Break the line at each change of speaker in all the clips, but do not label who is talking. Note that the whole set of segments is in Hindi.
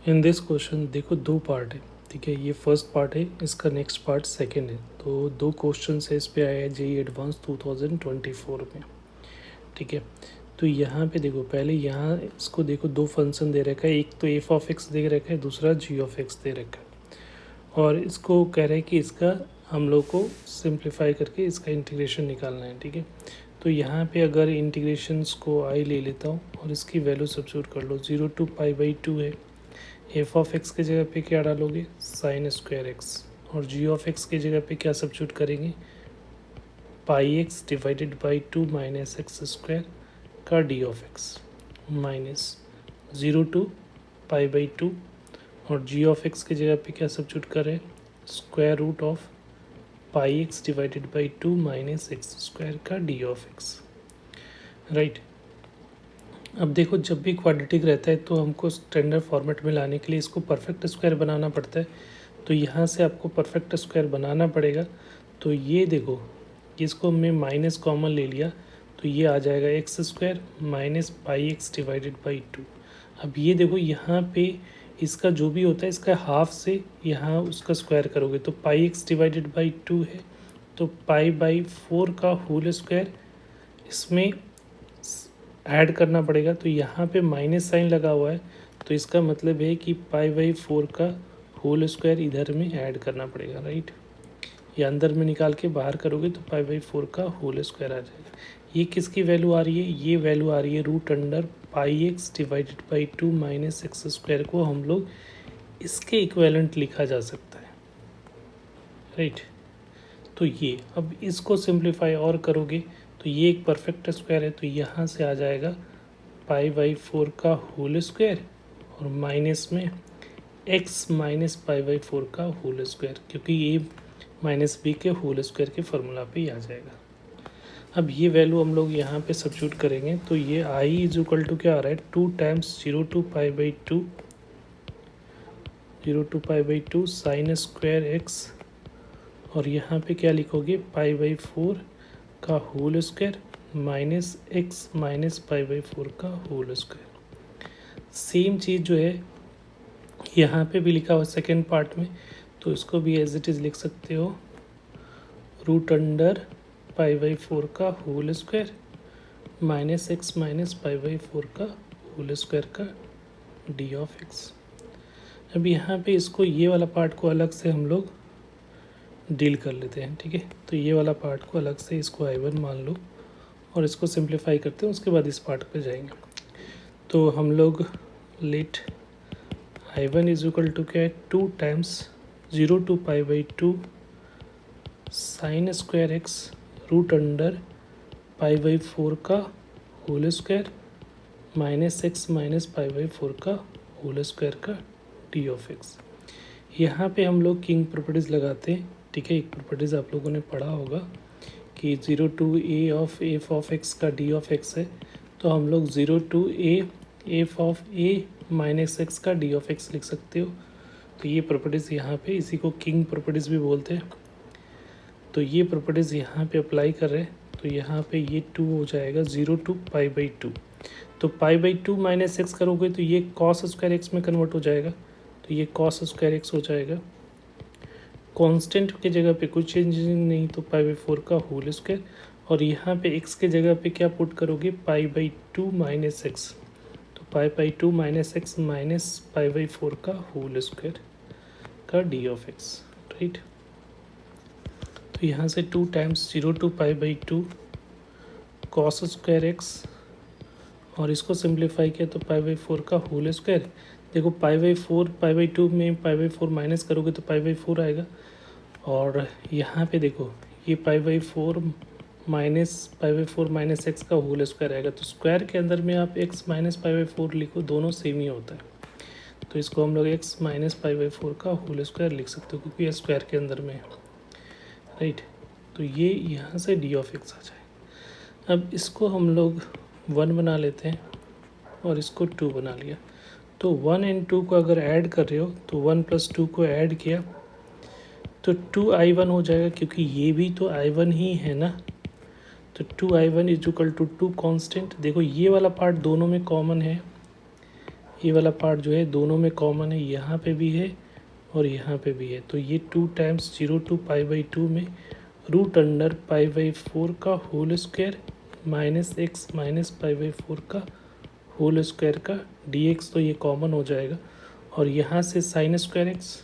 इन दिस क्वेश्चन देखो दो पार्ट है, ठीक है। ये फर्स्ट पार्ट है, इसका नेक्स्ट पार्ट सेकंड है। तो दो क्वेश्चन है इस पे आया है जेई एडवांस 2024 में, ठीक है। तो यहाँ पे देखो, पहले यहाँ इसको देखो, दो फंक्शन दे रखा है, एक तो एफ ऑफ एक्स दे रखा है, दूसरा जी ऑफ एक्स दे रखा है। और इसको कह रहे हैं कि इसका हम लोग को सिंप्लीफाई करके इसका इंटीग्रेशन निकालना है, ठीक है। तो यहाँ पे अगर इंटीग्रेशंस को आई ले लेता हूँ और इसकी वैल्यू सब्स्टिट्यूट कर लो, 0 to π/2 है। एफ ऑफ एक्स की जगह पे क्या डालोगे, साइन स्क्वायर एक्स, और जी ऑफ एक्स की जगह पे क्या सब्स्टिट्यूट करेंगे, pi x divided by 2 minus x square का D of x minus 0 to π/2, और जी ऑफ एक्स की जगह पे क्या सब्स्टिट्यूट करें, square root of pi x divided by 2 minus x square का डी ऑफ एक्स, राइट। अब देखो, जब भी क्वाड्रेटिक रहता है तो हमको स्टैंडर्ड फॉर्मेट में लाने के लिए इसको परफेक्ट स्क्वायर बनाना पड़ता है। तो यहाँ से आपको परफेक्ट स्क्वायर बनाना पड़ेगा। तो ये देखो, इसको हमने माइनस कॉमन ले लिया, तो ये आ जाएगा x square minus pi x divided by 2। अब ये देखो, यहाँ पे इसका जो भी होता है इसका हाफ से यहाँ उसका स्क्वायर करोगे तो पाई एक्स डिवाइडेड बाई 2 है, तो π/4 का होल स्क्वायर इसमें ऐड करना पड़ेगा। तो यहाँ पे माइनस साइन लगा हुआ है, तो इसका मतलब है कि π/4 का होल स्क्वायर इधर में ऐड करना पड़ेगा, राइट। ये अंदर में निकाल के बाहर करोगे तो π/4 का होल स्क्वायर आ जाएगा। ये किसकी वैल्यू आ रही है, ये वैल्यू आ रही है root under pi x divided by 2 minus x square को हम लोग इसके इक्वेलेंट लिखा जा सकता है, राइट। तो ये अब इसको सिंप्लीफाई और करोगे तो ये एक परफेक्ट स्क्वायर है, तो यहाँ से आ जाएगा π/4 का होल स्क्वायर और माइनस में x माइनस π/4 का होल स्क्वायर, क्योंकि ये माइनस बी के होल स्क्वायर के फार्मूला पे ही आ जाएगा। अब ये वैल्यू हम लोग यहाँ पे सब्स्टिट्यूट करेंगे, तो ये i इज इक्वल टू क्या आ रहा है, 2 times 0 to π/2 0 to π/2 sine square x, और यहाँ पे क्या लिखोगे, π/4 का whole square minus x minus π/4 का होल स्क्वायर। सेम चीज़ जो है यहाँ पे भी लिखा हुआ सेकेंड पार्ट में, तो इसको भी एज इट इज़ लिख सकते हो, रूट अंडर π/4 का whole square minus x minus π/4 का होल स्क्वायर का डी ऑफ एक्स। अब यहाँ पे इसको, ये वाला पार्ट को अलग से हम लोग डील कर लेते हैं, ठीक है। तो ये वाला पार्ट को अलग से इसको I1 मान लो और इसको सिंप्लीफाई करते हैं, उसके बाद इस पार्ट पे जाएंगे। तो हम लोग late I1 is equal to क्या है, 2 times 0 to π/2 sine square x root under π/4 का whole square minus x minus π/4 का होल स्क्वायर का डी ऑफ एक्स। यहाँ पे हम लोग किंग प्रॉपर्टीज़ लगाते हैं, ठीक है। एक प्रॉपर्टीज़ आप लोगों ने पढ़ा होगा कि 0 to a of F of x का डी ऑफ एक्स है, तो हम लोग 0 to a F of a minus x का डी ऑफ एक्स लिख सकते हो। तो ये प्रॉपर्टीज़ यहाँ पे, इसी को किंग प्रॉपर्टीज़ भी बोलते हैं। तो ये प्रॉपर्टीज़ यहाँ पे अप्लाई कर रहे हैं, तो यहाँ पे ये 2 हो जाएगा 0 to π/2। तो π/2 माइनस एक्स करोगे तो ये कॉस स्क्वायर एक्स में कन्वर्ट हो जाएगा, तो ये कॉस स्क्वायर एक्स हो जाएगा। कांस्टेंट के जगह पे कुछ चेंज नहीं, तो π/4 का होल स्क्वायर, और यहाँ पे x के जगह पे क्या पुट करोगे, π/2 माइनस एक्स, तो π/2 माइनस एक्स माइनस π/4 का होल स्क्वायर का डी ऑफ एक्स, राइट। तो यहाँ से 2 times 0 to π/2 cos square x, और इसको सिंप्लीफाई किया तो π/4 का होल स्क्वायर। देखो π/2 में π/4 माइनस करोगे तो π/4 आएगा, और यहाँ पे देखो ये π/4 माइनस एक्स का होल स्क्वायर आएगा। तो स्क्वायर के अंदर में आप x माइनस π/4 लिखो, दोनों सेम ही होता है। तो इसको हम लोग x माइनस π/4 का होल स्क्वायर लिख सकते हो, क्योंकि ये स्क्वायर के अंदर में है, राइट। तो ये यहाँ से डी ऑफ एक्स आ जाए। अब इसको हम लोग 1 बना लेते हैं और इसको 2 बना लिया। तो 1 और 2 को अगर ऐड कर रहे हो तो 1 + 2 को ऐड किया तो 2I1 हो जाएगा, क्योंकि ये भी तो I1 ही है ना। तो 2I1 is equal to 2 constant. देखो ये वाला पार्ट दोनों में कॉमन है, ये वाला पार्ट जो है दोनों में कॉमन है, यहाँ पे भी है और यहाँ पे भी है। तो ये 2 टाइम्स 0 टू पाई बाई 2 में रूट अंडर पाई बाई 4 का whole square minus x minus pi by 4 का होल स्क्वायर का dx, तो ये कॉमन हो जाएगा। और यहाँ से साइन स्क्वायर एक्स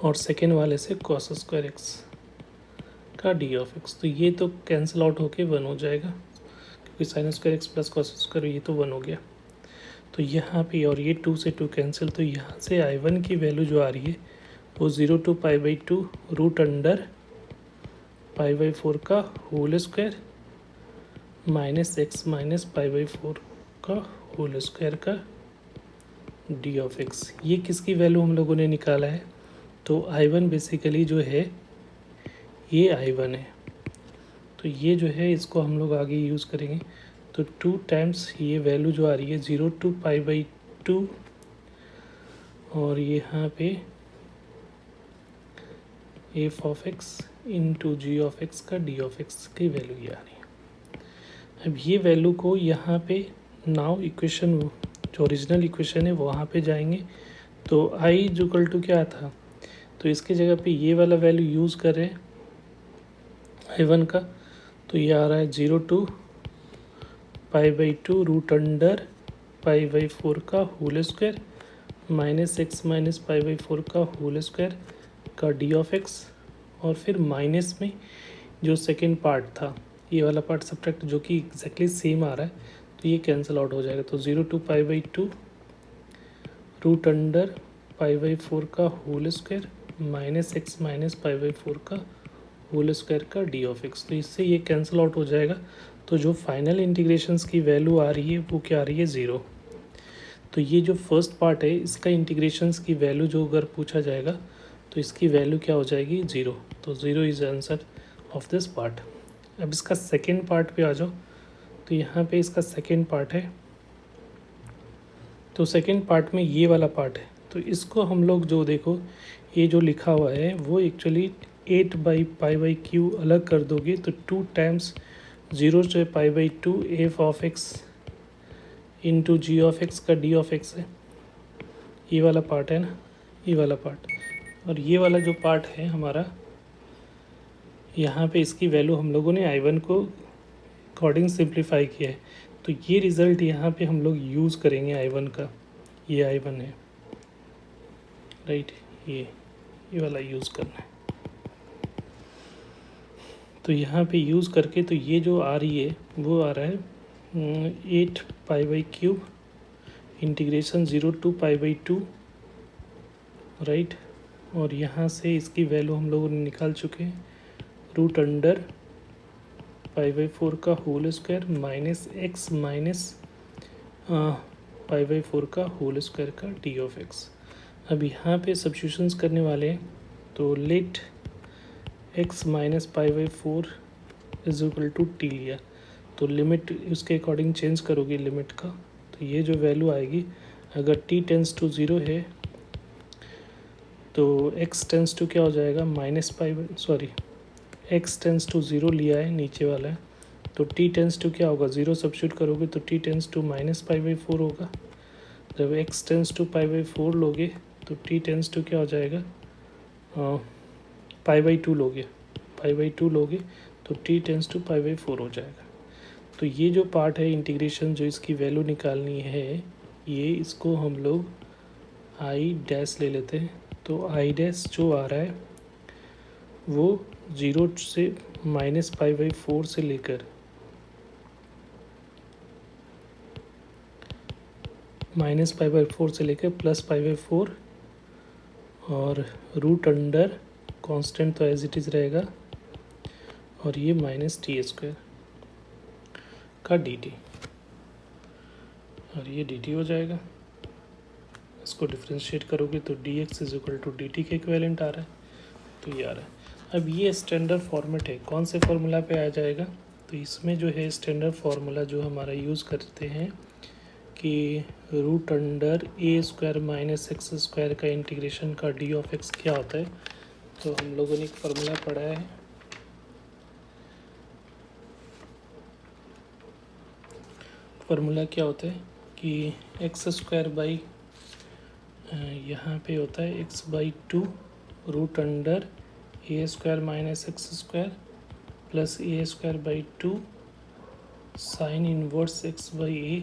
और सेकेंड वाले से कॉस स्क्वायर एक्स का डी ऑफ एक्स, तो ये तो कैंसिल आउट होके 1 हो जाएगा, क्योंकि sign square x plus cos square ये तो 1 हो गया। तो यहाँ पे और ये 2 से 2 कैंसिल, तो यहाँ से I1 की वैल्यू जो आ रही है वो 0 to pi by 2 root under pi by 4 का whole square minus x minus pi by 4 का होल स्क्वायर का डी ऑफ एक्स। ये किसकी वैल्यू हम लोगों ने निकाला है? तो I1 बेसिकली जो है ये I1 है, तो ये जो है इसको हम लोग आगे यूज़ करेंगे। तो 2 टाइम्स ये वैल्यू जो आ रही है 0 टू पाई बाई 2 और यहाँ पे F of x into G of x का डी ऑफ एक्स की वैल्यू ये आ रही है। अब ये वैल्यू को यहाँ पे नाउ इक्वेशन जो ओरिजिनल इक्वेशन है वहाँ पे जाएंगे, तो आई इक्वल टू क्या था, तो इसके जगह पे ये वाला वैल्यू यूज़ कर रहे हैं I1 का, तो ये आ रहा है 0 to pi by 2 root under pi by 4 का whole square minus x minus pi by 4 का होल स्क्वायर का डी ऑफ एक्स, और फिर माइनस में जो सेकेंड पार्ट था ये वाला पार्ट सब्ट्रैक्ट जो कि एग्जैक्टली सेम आ रहा है, तो ये कैंसिल आउट हो जाएगा। तो 0 to pi by 2 root under pi by 4 का whole square minus x minus pi by 4 का होल स्क्वायर का डी ऑफ एक्स, तो इससे ये कैंसिल आउट हो जाएगा। तो जो फाइनल इंटीग्रेशंस की वैल्यू आ रही है वो क्या आ रही है 0। तो ये जो फर्स्ट पार्ट है इसका इंटीग्रेशंस की वैल्यू जो अगर पूछा जाएगा तो इसकी वैल्यू क्या हो जाएगी 0। तो 0 is answer of this part. अब इसका सेकेंड पार्ट पे आ जाओ, तो यहाँ पे इसका सेकेंड पार्ट है, तो सेकेंड पार्ट में ये वाला पार्ट है, तो इसको हम लोग जो देखो ये जो लिखा हुआ है वो actually 8 by pi by cube अलग कर दोगे तो 2 टाइम्स 0 से pi by 2 F of x into G of x का डी ऑफ एक्स है। ये वाला पार्ट है ना, ये वाला पार्ट, और ये वाला जो पार्ट है हमारा यहाँ पे इसकी वैल्यू हम लोगों ने I1 को अकॉर्डिंग सिंप्लीफाई किया है, तो ये रिज़ल्ट यहाँ पे हम लोग यूज़ करेंगे I1 का। ये I1 है राइट, ये वाला यूज़ करना है। तो यहाँ पे यूज़ करके तो ये जो आ रही है वो आ रहा है 8 pi by cube integration 0 to pi by 2 right, और यहाँ से इसकी वैल्यू हम लोगों ने निकाल चुके हैं रूट अंडर पाई बाई 4 का whole square minus x minus pi by 4 का होल स्क्वायर का डी ऑफ एक्स। अब यहाँ पे सब्स्टिट्यूशंस करने वाले हैं, तो let x minus pi by 4 is equal to T लिया, तो लिमिट उसके अकॉर्डिंग चेंज करोगे लिमिट का, तो ये जो वैल्यू आएगी अगर t टेंस टू 0 है तो x टेंस टू क्या हो जाएगा minus pi, sorry x tends to 0 लिया है नीचे वाला है, तो t टेंस टू क्या होगा 0 सब्स्टिट्यूट करोगे तो t tends to minus pi by 4 होगा। जब x tends to pi by 4 लोगे तो t टेंस टू क्या हो जाएगा पाई बाई 2 लोगे, पाई बाई 2 लोगे तो t tends to pi by 4 हो जाएगा। तो ये जो पार्ट है इंटीग्रेशन जो इसकी वैल्यू निकालनी है ये इसको हम लोग आई डैश ले लेते हैं, तो आई डैश जो आ रहा है वो 0 से माइनस पाई बाई 4 से लेकर माइनस पाई बाई 4 से लेकर प्लस पाई बाई 4 और रूट अंडर कांस्टेंट तो एज इट इज़ रहेगा और ये माइनस टी स्क्वायर का डी टी, और ये डी टी हो जाएगा। इसको डिफ्रेंशिएट करोगे तो D x is equal to D T के इक्विवेलेंट आ रहा है, तो ये आ रहा है। अब ये स्टैंडर्ड फॉर्मेट है, कौन से फॉर्मूला पे आ जाएगा, तो इसमें जो है स्टैंडर्ड फार्मूला जो हमारा यूज़ करते हैं कि root under a square minus x square का इंटीग्रेशन का डी ऑफ एक्स क्या होता है, तो हम लोगों ने एक फार्मूला पढ़ा है फार्मूला क्या होता है कि एक्स स्क्वायर बाई यहाँ पे होता है x by two root under a square minus x square plus a square by two sine inverse x by a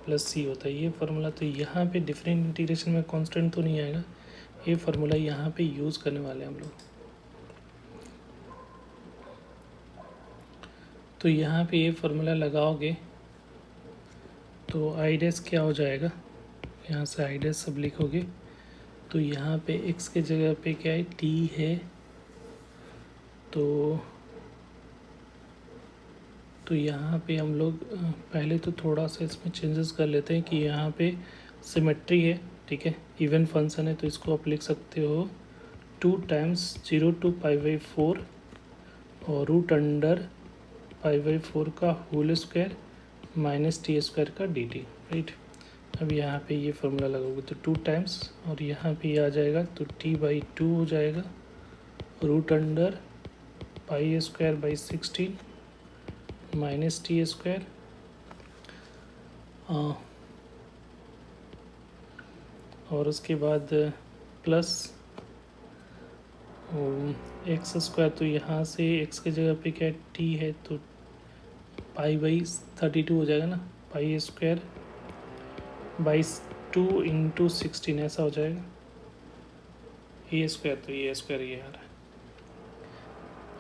plus c होता है ये फार्मूला। तो यहाँ पे डिफरेंट इंटीग्रेशन में कांस्टेंट तो नहीं आएगा, ये फार्मूला यहाँ पे यूज़ करने वाले हैं हम लोग। तो यहाँ पे ये फार्मूला लगाओगे तो आई डैश क्या हो जाएगा, यहाँ से आई डैश सब लिखोगे तो यहाँ पे x के जगह पे क्या है t है, तो यहाँ पे हम लोग पहले तो थोड़ा सा इसमें चेंजेस कर लेते हैं कि यहाँ पे सिमेट्री है, ठीक है, इवन फंक्शन है, तो इसको आप लिख सकते हो 2 टाइम्स 0 to π/4 और रूट अंडर π/4 का whole square minus T square का dt, राइट। अब यहाँ पे ये फार्मूला लगाओगे तो 2 टाइम्स और यहाँ पे ये आ जाएगा तो t/2 हो जाएगा रूट अंडर π² 16 माइनस टी स्क्वायर और उसके बाद प्लस एक्स स्क्वायर, तो यहाँ से एक्स की जगह पे क्या टी है तो π/32 हो जाएगा ना, π² बाई 2 × 16 ऐसा हो जाएगा ए स्क्वायर, तो ए स्क्वायर ये आ रहा है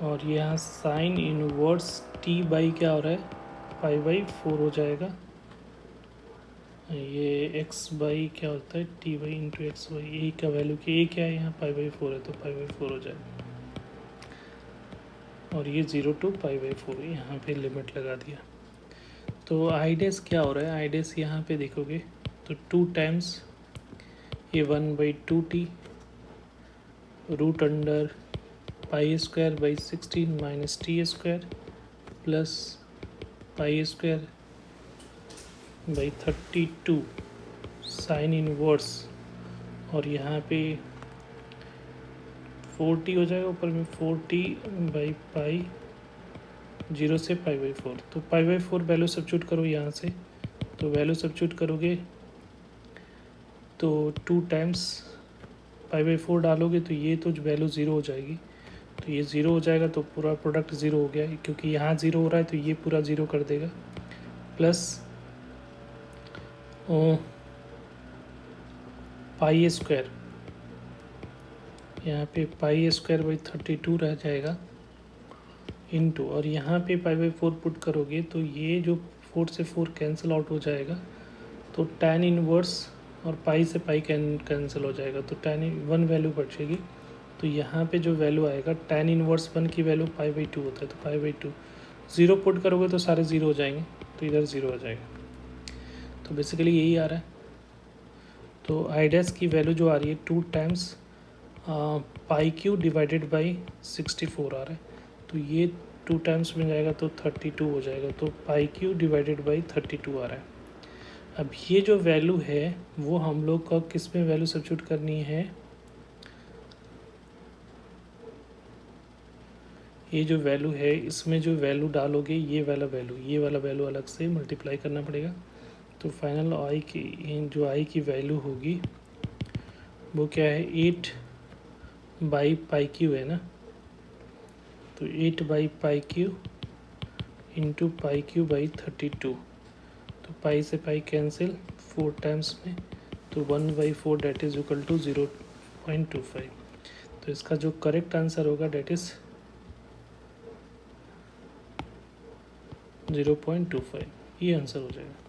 और यहाँ साइन इनवर्स टी बाई क्या हो रहा है π/4 हो जाएगा, ये एक्स बाई क्या होता है t by into x by, a का वैल्यू क्या, ए क्या है यहाँ π/4 है तो π/4 हो जाएगा और ये 0 to π/4 यहाँ पे लिमिट लगा दिया। तो आई डैश क्या हो रहा है, आई डैश यहाँ पे देखोगे तो 2 टाइम्स ये 1/2t root under π² 16 minus T square plus π² 32 sine inverse और यहाँ पे 40 हो जाएगा ऊपर में 40/π 0 से π/4, तो π/4 वैल्यू सब्स्टिट्यूट करो यहाँ से, तो वैल्यू सब्स्टिट्यूट करोगे तो 2 टाइम्स π/4 डालोगे तो ये तो वैल्यू 0 हो जाएगी, तो ये 0 हो जाएगा तो पूरा प्रोडक्ट 0 हो गया, क्योंकि यहाँ 0 हो रहा है तो ये पूरा 0 कर देगा प्लस π², यहाँ पे π² 32 रह जाएगा इनटू, और यहाँ पे π/4 पुट करोगे तो ये जो 4 से 4 कैंसिल आउट हो जाएगा तो tan इनवर्स और पाई से पाई कैंसिल हो जाएगा तो tan 1 वैल्यू बचेगी, तो यहाँ पे जो वैल्यू आएगा tan इनवर्स 1 की वैल्यू π/2 होता है, तो π/2 0 पुट करोगे तो सारे 0 हो जाएंगे तो इधर 0 हो जाएगा, तो बेसिकली यही आ रहा है। तो आई डैश की वैल्यू जो आ रही है 2 टाइम्स π³ डिवाइडेड बाई 64 आ रहा है, तो ये 2 टाइम्स में जाएगा तो 32 हो जाएगा, तो π³ डिवाइडेड बाई 32 आ रहा है। अब ये जो वैल्यू है वो हम लोग का किस में वैल्यू सब्स्टिट्यूट करनी है, ये जो वैल्यू है इसमें जो वैल्यू डालोगे ये वाला वैल्यू अलग से मल्टीप्लाई करना पड़ेगा, तो फाइनल आई की जो आई की वैल्यू होगी वो क्या है 8/π³ है ना, तो 8/π³ इंटू π³ 32, तो पाई से पाई कैंसिल 4 टाइम्स में तो 1/4 डेट इज इक्वल टू 0.25, तो इसका जो करेक्ट आंसर होगा डेट इज 0.25, ये आंसर हो जाएगा।